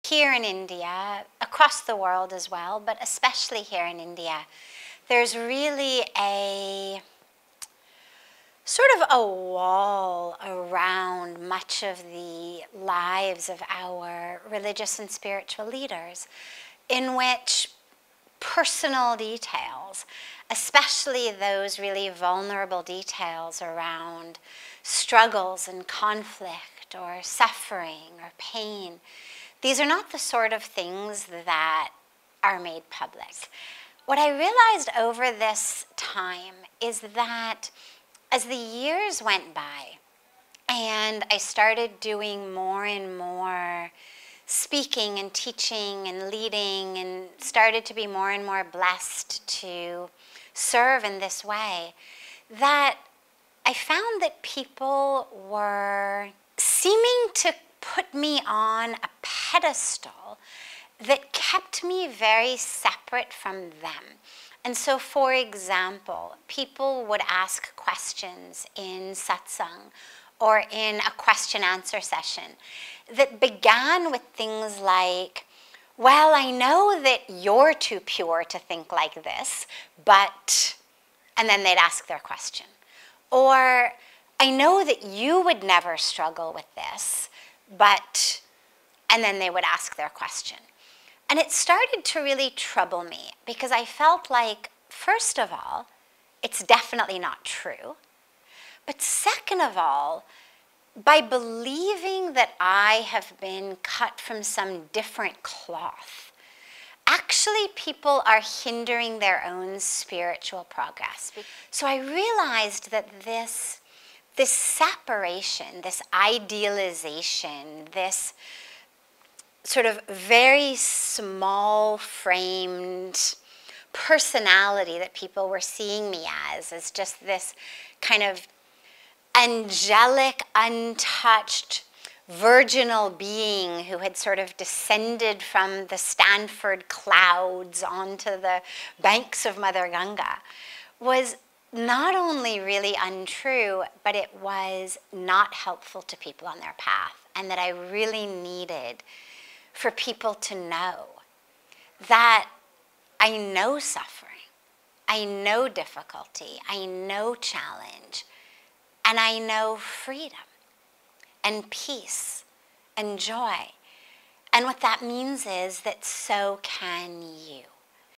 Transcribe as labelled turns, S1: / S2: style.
S1: Here in India, across the world as well, but especially here in India, there's really a sort of a wall around much of the lives of our religious and spiritual leaders, in which personal details, especially those really vulnerable details around struggles and conflict or suffering or pain, these are not the sort of things that are made public. What I realized over this time is that as the years went by and I started doing more and more speaking and teaching and leading and started to be more and more blessed to serve in this way, that I found that people were seeming to put me on a pedestal that kept me very separate from them. And so, for example, people would ask questions in satsang or in a question-answer session that began with things like, well, I know that you're too pure to think like this, but, and then they'd ask their question. Or, I know that you would never struggle with this, but, and then they would ask their question. And it started to really trouble me because I felt like, first of all, it's definitely not true. But second of all, by believing that I have been cut from some different cloth, actually people are hindering their own spiritual progress. So I realized that this separation, this idealization, this sort of very small framed personality that people were seeing me as just this kind of angelic, untouched, virginal being who had sort of descended from the Stanford clouds onto the banks of Mother Ganga, was not only really untrue, but it was not helpful to people on their path, and that I really needed for people to know that I know suffering, I know difficulty, I know challenge, and I know freedom and peace and joy. And what that means is that so can you.